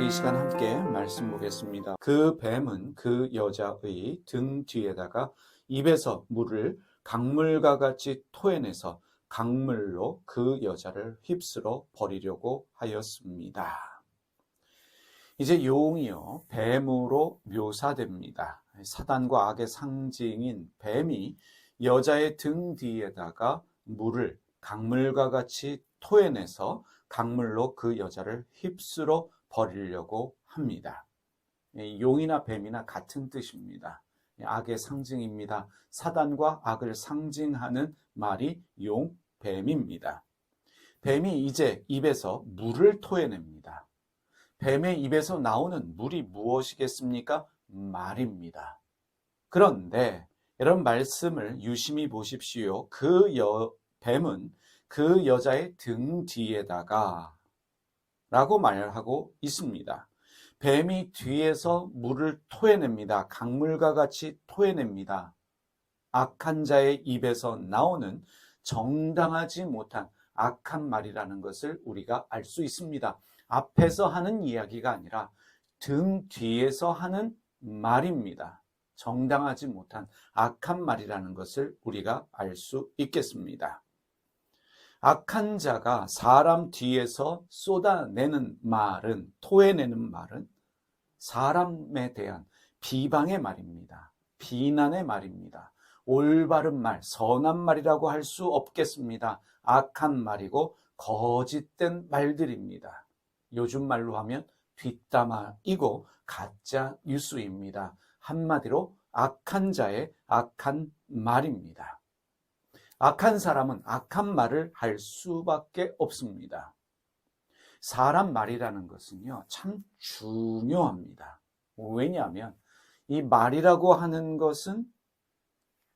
우리 이 시간 함께 말씀 보겠습니다. 그 뱀은 그 여자의 등 뒤에다가 입에서 물을 강물과 같이 토해내서 강물로 그 여자를 휩쓸어 버리려고 하였습니다. 이제 용이요, 뱀으로 묘사됩니다. 사단과 악의 상징인 뱀이 여자의 등 뒤에다가 물을 강물과 같이 토해내서 강물로 그 여자를 휩쓸어 버리려고 합니다. 용이나 뱀이나 같은 뜻입니다. 악의 상징입니다. 사단과 악을 상징하는 말이 용, 뱀입니다. 뱀이 이제 입에서 물을 토해냅니다. 뱀의 입에서 나오는 물이 무엇이겠습니까? 말입니다. 그런데 여러분 말씀을 유심히 보십시오. 뱀은 그 여자의 등 뒤에다가 라고 말하고 있습니다. 뱀이 뒤에서 물을 토해냅니다. 강물과 같이 토해냅니다. 악한 자의 입에서 나오는 정당하지 못한 악한 말이라는 것을 우리가 알 수 있습니다. 앞에서 하는 이야기가 아니라 등 뒤에서 하는 말입니다. 정당하지 못한 악한 말이라는 것을 우리가 알 수 있겠습니다. 악한 자가 사람 뒤에서 쏟아내는 말은, 토해내는 말은 사람에 대한 비방의 말입니다. 비난의 말입니다. 올바른 말, 선한 말이라고 할 수 없겠습니다. 악한 말이고 거짓된 말들입니다. 요즘 말로 하면 뒷담화이고 가짜 뉴스입니다. 한마디로 악한 자의 악한 말입니다. 악한 사람은 악한 말을 할 수밖에 없습니다. 사람 말이라는 것은요, 참 중요합니다. 왜냐하면 이 말이라고 하는 것은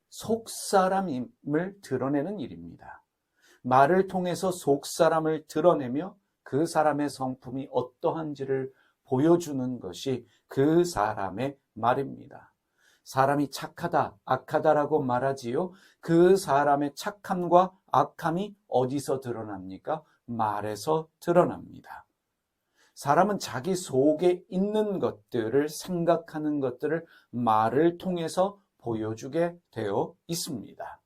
속사람임을 드러내는 일입니다. 말을 통해서 속사람을 드러내며 그 사람의 성품이 어떠한지를 보여주는 것이 그 사람의 말입니다. 사람이 착하다, 악하다라고 말하지요. 그 사람의 착함과 악함이 어디서 드러납니까? 말에서 드러납니다. 사람은 자기 속에 있는 것들을, 생각하는 것들을 말을 통해서 보여주게 되어 있습니다.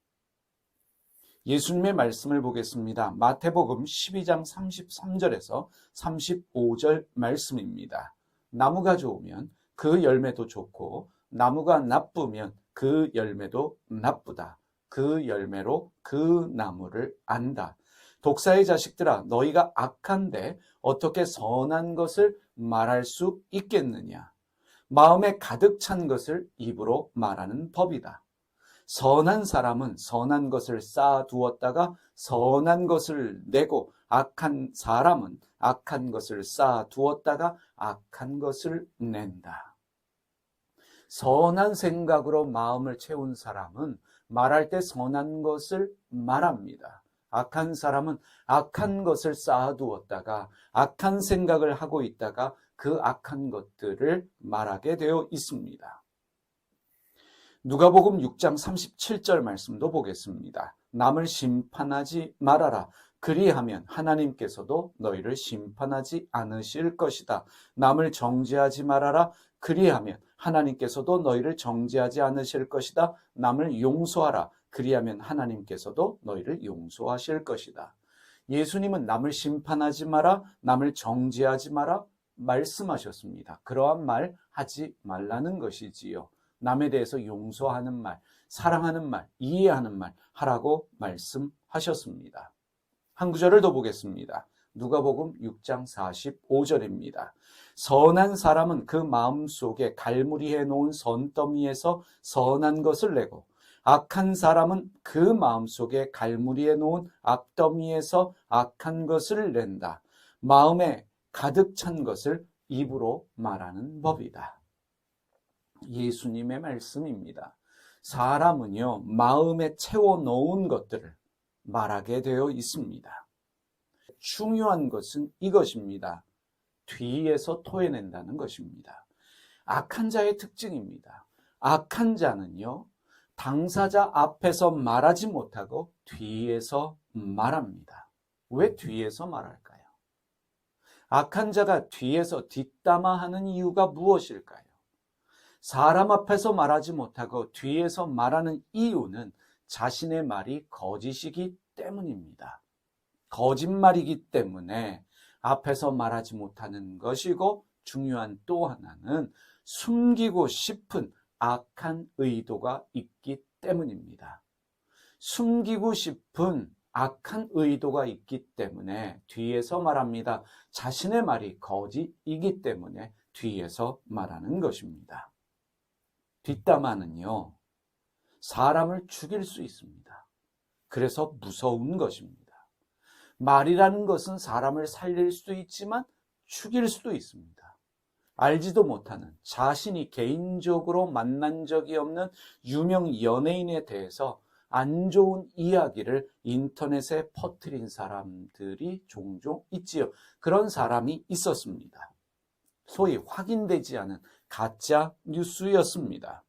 예수님의 말씀을 보겠습니다. 마태복음 12장 33절에서 35절 말씀입니다. 나무가 좋으면 그 열매도 좋고 나무가 나쁘면 그 열매도 나쁘다. 그 열매로 그 나무를 안다. 독사의 자식들아, 너희가 악한데 어떻게 선한 것을 말할 수 있겠느냐? 마음에 가득 찬 것을 입으로 말하는 법이다. 선한 사람은 선한 것을 쌓아두었다가 선한 것을 내고, 악한 사람은 악한 것을 쌓아두었다가 악한 것을 낸다. 선한 생각으로 마음을 채운 사람은 말할 때 선한 것을 말합니다. 악한 사람은 악한 것을 쌓아두었다가 악한 생각을 하고 있다가 그 악한 것들을 말하게 되어 있습니다. 누가복음 6장 37절 말씀도 보겠습니다. 남을 심판하지 말아라. 그리하면 하나님께서도 너희를 심판하지 않으실 것이다. 남을 정죄하지 말아라. 그리하면 하나님께서도 너희를 정죄하지 않으실 것이다. 남을 용서하라. 그리하면 하나님께서도 너희를 용서하실 것이다. 예수님은 남을 심판하지 마라, 남을 정죄하지 마라 말씀하셨습니다. 그러한 말 하지 말라는 것이지요. 남에 대해서 용서하는 말, 사랑하는 말, 이해하는 말 하라고 말씀하셨습니다. 한 구절을 더 보겠습니다. 누가복음 6장 45절입니다. 선한 사람은 그 마음속에 갈무리해 놓은 선더미에서 선한 것을 내고, 악한 사람은 그 마음속에 갈무리해 놓은 악더미에서 악한 것을 낸다. 마음에 가득 찬 것을 입으로 말하는 법이다. 예수님의 말씀입니다. 사람은요, 마음에 채워놓은 것들을 말하게 되어 있습니다. 중요한 것은 이것입니다. 뒤에서 토해낸다는 것입니다. 악한 자의 특징입니다. 악한 자는요, 당사자 앞에서 말하지 못하고 뒤에서 말합니다. 왜 뒤에서 말할까요? 악한 자가 뒤에서 뒷담화하는 이유가 무엇일까요? 사람 앞에서 말하지 못하고 뒤에서 말하는 이유는 자신의 말이 거짓이기 때문입니다. 거짓말이기 때문에 앞에서 말하지 못하는 것이고, 중요한 또 하나는 숨기고 싶은 악한 의도가 있기 때문입니다. 숨기고 싶은 악한 의도가 있기 때문에 뒤에서 말합니다. 자신의 말이 거짓이기 때문에 뒤에서 말하는 것입니다. 뒷담화는요, 사람을 죽일 수 있습니다. 그래서 무서운 것입니다. 말이라는 것은 사람을 살릴 수도 있지만 죽일 수도 있습니다. 알지도 못하는, 자신이 개인적으로 만난 적이 없는 유명 연예인에 대해서 안 좋은 이야기를 인터넷에 퍼뜨린 사람들이 종종 있지요. 그런 사람이 있었습니다. 소위 확인되지 않은 가짜 뉴스였습니다.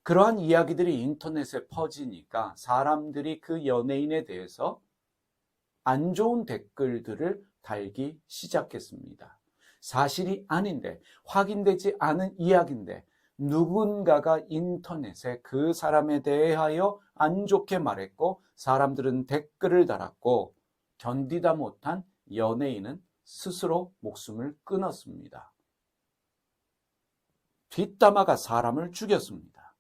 그러한 이야기들이 인터넷에 퍼지니까 사람들이 그 연예인에 대해서 안 좋은 댓글들을 달기 시작했습니다. 사실이 아닌데, 확인되지 않은 이야기인데 누군가가 인터넷에 그 사람에 대하여 안 좋게 말했고, 사람들은 댓글을 달았고, 견디다 못한 연예인은 스스로 목숨을 끊었습니다. 뒷담화가 사람을 죽였습니다.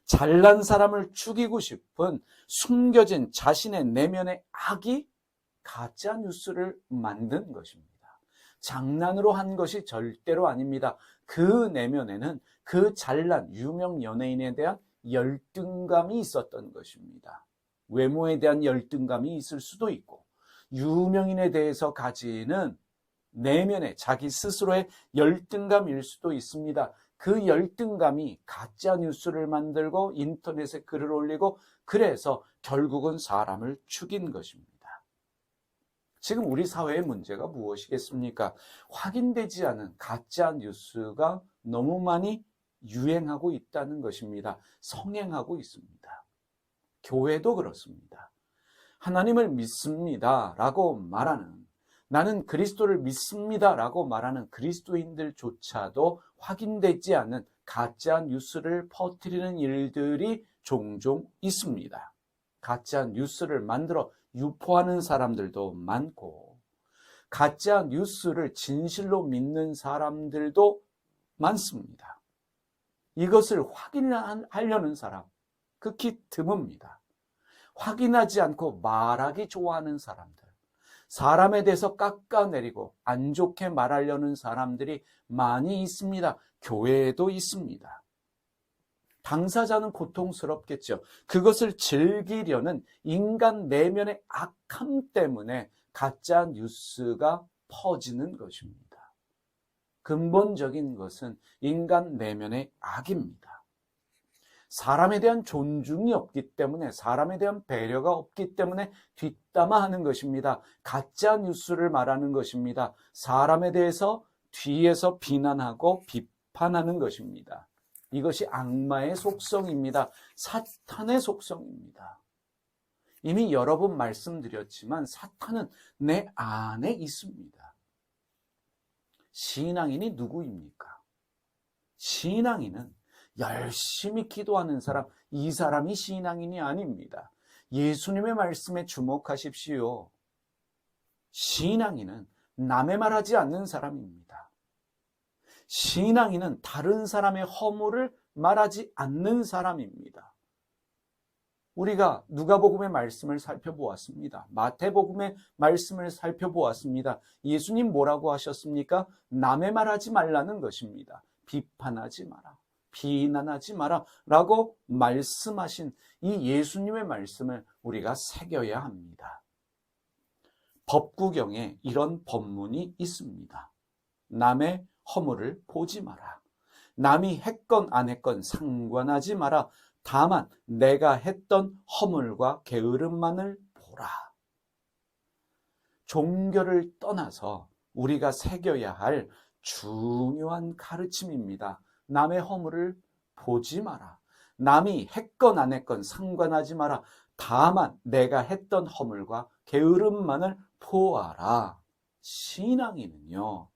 잘난 사람을 죽이고 싶은 숨겨진 자신의 내면의 악이 가짜 뉴스를 만든 것입니다. 장난으로 한 것이 절대로 아닙니다. 그 내면에는 그 잘난 유명 연예인에 대한 열등감이 있었던 것입니다. 외모에 대한 열등감이 있을 수도 있고, 유명인에 대해서 가지는 내면의 자기 스스로의 열등감일 수도 있습니다. 그 열등감이 가짜 뉴스를 만들고 인터넷에 글을 올리고, 그래서 결국은 사람을 죽인 것입니다. 지금 우리 사회의 문제가 무엇이겠습니까? 확인되지 않은 가짜 뉴스가 너무 많이 유행하고 있다는 것입니다. 성행하고 있습니다. 교회도 그렇습니다. 하나님을 믿습니다 라고 말하는, 나는 그리스도를 믿습니다 라고 말하는 그리스도인들조차도 확인되지 않은 가짜 뉴스를 퍼뜨리는 일들이 종종 있습니다. 가짜 뉴스를 만들어 유포하는 사람들도 많고, 가짜 뉴스를 진실로 믿는 사람들도 많습니다. 이것을 확인하려는 사람 극히 드뭅니다. 확인하지 않고 말하기 좋아하는 사람들, 사람에 대해서 깎아내리고 안 좋게 말하려는 사람들이 많이 있습니다. 교회에도 있습니다. 당사자는 고통스럽겠죠. 그것을 즐기려는 인간 내면의 악함 때문에 가짜 뉴스가 퍼지는 것입니다. 근본적인 것은 인간 내면의 악입니다. 사람에 대한 존중이 없기 때문에, 사람에 대한 배려가 없기 때문에 뒷담화하는 것입니다. 가짜 뉴스를 말하는 것입니다. 사람에 대해서 뒤에서 비난하고 비판하는 것입니다. 이것이 악마의 속성입니다. 사탄의 속성입니다. 이미 여러 번 말씀드렸지만 사탄은 내 안에 있습니다. 신앙인이 누구입니까? 신앙인은 열심히 기도하는 사람, 이 사람이 신앙인이 아닙니다. 예수님의 말씀에 주목하십시오. 신앙인은 남의 말하지 않는 사람입니다. 신앙인은 다른 사람의 허물을 말하지 않는 사람입니다. 우리가 누가복음의 말씀을 살펴보았습니다. 마태복음의 말씀을 살펴보았습니다. 예수님 뭐라고 하셨습니까? 남의 말하지 말라는 것입니다. 비판하지 마라, 비난하지 마라 라고 말씀하신 이 예수님의 말씀을 우리가 새겨야 합니다. 법구경에 이런 법문이 있습니다. 남의 허물을 보지 마라. 남이 했건 안 했건 상관하지 마라. 다만 내가 했던 허물과 게으름만을 보라. 종교를 떠나서 우리가 새겨야 할 중요한 가르침입니다. 남의 허물을 보지 마라. 남이 했건 안 했건 상관하지 마라. 다만 내가 했던 허물과 게으름만을 보아라. 신앙인은요,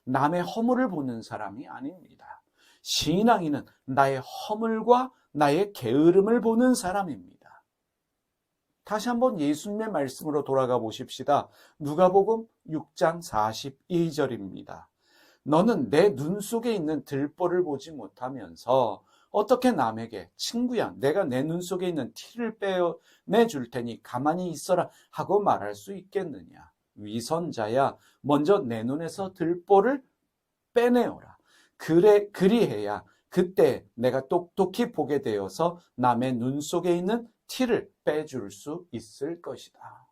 남의 허물을 보는 사람이 아닙니다. 신앙인은 나의 허물과 나의 게으름을 보는 사람입니다. 다시 한번 예수님의 말씀으로 돌아가 보십시다. 누가복음 6장 42절입니다. 너는 내 눈 속에 있는 들보를 보지 못하면서 어떻게 남에게 친구야, 내가 내 눈 속에 있는 티를 빼내줄 테니 가만히 있어라 하고 말할 수 있겠느냐. 위선자야, 먼저 내 눈에서 들보를 빼내어라. 그리해야 그때 내가 똑똑히 보게 되어서 남의 눈 속에 있는 티를 빼줄 수 있을 것이다.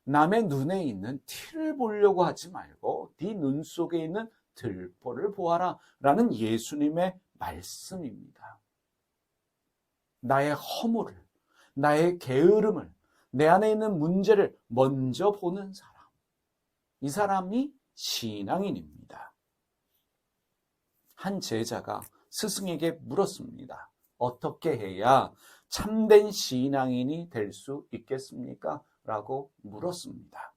남의 눈에 있는 티를 보려고 하지 말고 네 눈 속에 있는 들보를 보아라 라는 예수님의 말씀입니다. 나의 허물을, 나의 게으름을, 내 안에 있는 문제를 먼저 보는 사람, 이 사람이 신앙인입니다. 한 제자가 스승에게 물었습니다. 어떻게 해야 참된 신앙인이 될 수 있겠습니까? 라고 물었습니다.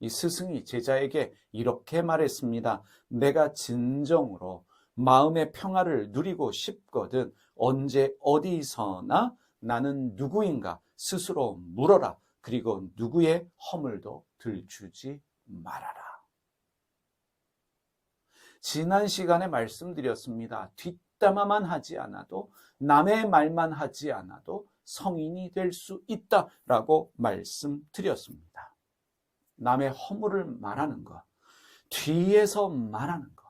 이 스승이 제자에게 이렇게 말했습니다. 내가 진정으로 마음의 평화를 누리고 싶거든 언제 어디서나 나는 누구인가 스스로 물어라. 그리고 누구의 허물도 들추지 말아라. 지난 시간에 말씀드렸습니다. 뒷담화만 하지 않아도, 남의 말만 하지 않아도 성인이 될 수 있다라고 말씀드렸습니다. 남의 허물을 말하는 것, 뒤에서 말하는 것,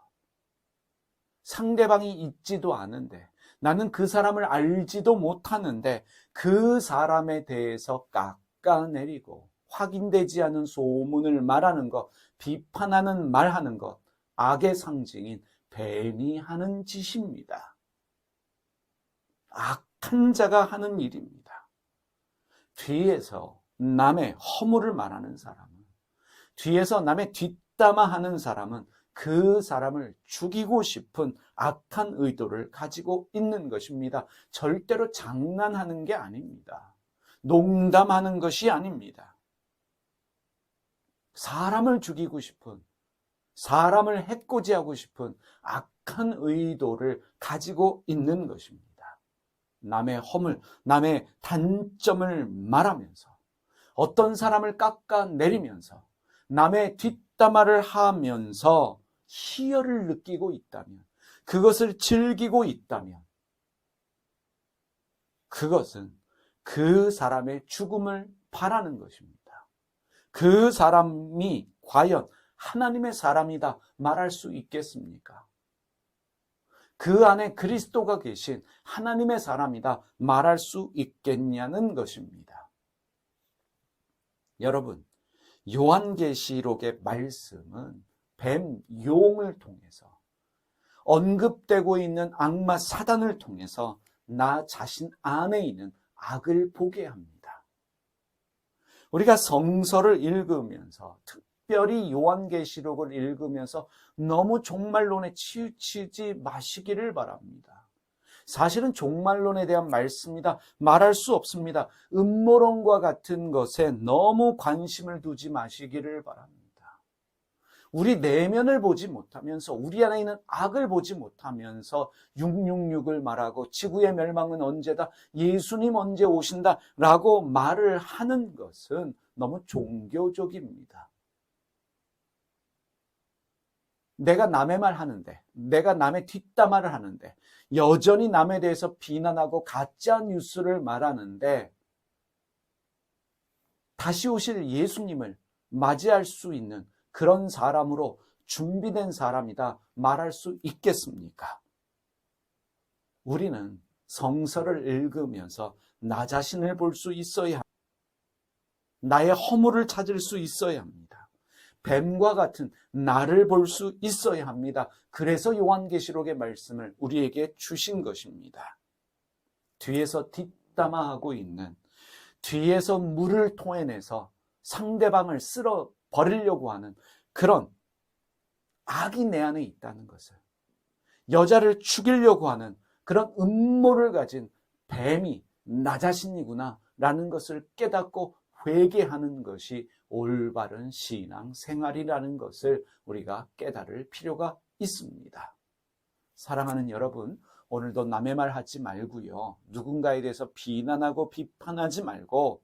상대방이 있지도 않은데, 나는 그 사람을 알지도 못하는데 그 사람에 대해서 깎아내리고 확인되지 않은 소문을 말하는 것, 비판하는 말하는 것, 악의 상징인 뱀이 하는 짓입니다. 악한 자가 하는 일입니다. 뒤에서 남의 허물을 말하는 사람은, 뒤에서 남의 뒷담화하는 사람은 그 사람을 죽이고 싶은 악한 의도를 가지고 있는 것입니다. 절대로 장난하는 게 아닙니다. 농담하는 것이 아닙니다. 사람을 죽이고 싶은, 사람을 해코지하고 싶은 악한 의도를 가지고 있는 것입니다. 남의 허물, 남의 단점을 말하면서, 어떤 사람을 깎아내리면서, 남의 뒷담화를 하면서 희열을 느끼고 있다면, 그것을 즐기고 있다면, 그것은 그 사람의 죽음을 바라는 것입니다. 그 사람이 과연 하나님의 사람이다 말할 수 있겠습니까? 그 안에 그리스도가 계신 하나님의 사람이다 말할 수 있겠냐는 것입니다. 여러분, 요한계시록의 말씀은 뱀, 용을 통해서, 언급되고 있는 악마 사단을 통해서 나 자신 안에 있는 악을 보게 합니다. 우리가 성서를 읽으면서, 특별히 요한계시록을 읽으면서 너무 종말론에 치우치지 마시기를 바랍니다. 사실은 종말론에 대한 말씀이다 말할 수 없습니다. 음모론과 같은 것에 너무 관심을 두지 마시기를 바랍니다. 우리 내면을 보지 못하면서, 우리 안에 있는 악을 보지 못하면서 666을 말하고 지구의 멸망은 언제다, 예수님 언제 오신다 라고 말을 하는 것은 너무 종교적입니다. 내가 남의 말 하는데, 내가 남의 뒷담화를 하는데, 여전히 남에 대해서 비난하고 가짜 뉴스를 말하는데, 다시 오실 예수님을 맞이할 수 있는 그런 사람으로 준비된 사람이다 말할 수 있겠습니까? 우리는 성서를 읽으면서 나 자신을 볼 수 있어야 합니다. 나의 허물을 찾을 수 있어야 합니다. 뱀과 같은 나를 볼 수 있어야 합니다. 그래서 요한계시록의 말씀을 우리에게 주신 것입니다. 뒤에서 뒷담화하고 있는, 뒤에서 물을 토해내서 상대방을 쓸어 버리려고 하는 그런 악이 내 안에 있다는 것을, 여자를 죽이려고 하는 그런 음모를 가진 뱀이 나 자신이구나 라는 것을 깨닫고 회개하는 것이 올바른 신앙 생활이라는 것을 우리가 깨달을 필요가 있습니다. 사랑하는 여러분, 오늘도 남의 말 하지 말고요. 누군가에 대해서 비난하고 비판하지 말고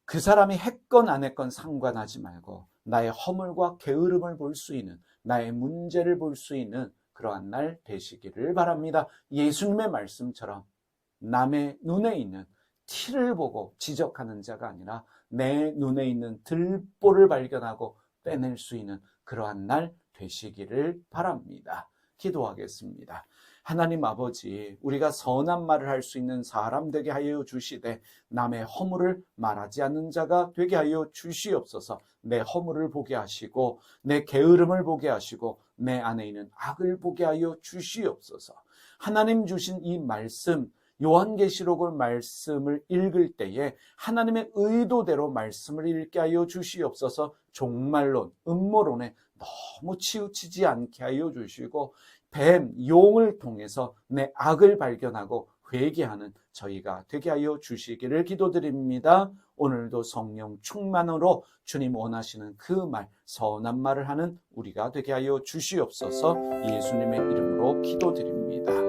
그 사람이 했건 안 했건 상관하지 말고 나의 허물과 게으름을 볼 수 있는, 나의 문제를 볼 수 있는 그러한 날 되시기를 바랍니다. 예수님의 말씀처럼 남의 눈에 있는 티를 보고 지적하는 자가 아니라 내 눈에 있는 들보를 발견하고 빼낼 수 있는 그러한 날 되시기를 바랍니다. 기도하겠습니다. 하나님 아버지, 우리가 선한 말을 할 수 있는 사람 되게 하여 주시되 남의 허물을 말하지 않는 자가 되게 하여 주시옵소서. 내 허물을 보게 하시고 내 게으름을 보게 하시고 내 안에 있는 악을 보게 하여 주시옵소서. 하나님 주신 이 말씀, 요한계시록을 말씀을 읽을 때에 하나님의 의도대로 말씀을 읽게 하여 주시옵소서. 종말론, 음모론에 너무 치우치지 않게 하여 주시고 뱀, 용을 통해서 내 악을 발견하고 회개하는 저희가 되게 하여 주시기를 기도드립니다. 오늘도 성령 충만으로 주님 원하시는 그 말, 선한 말을 하는 우리가 되게 하여 주시옵소서. 예수님의 이름으로 기도드립니다.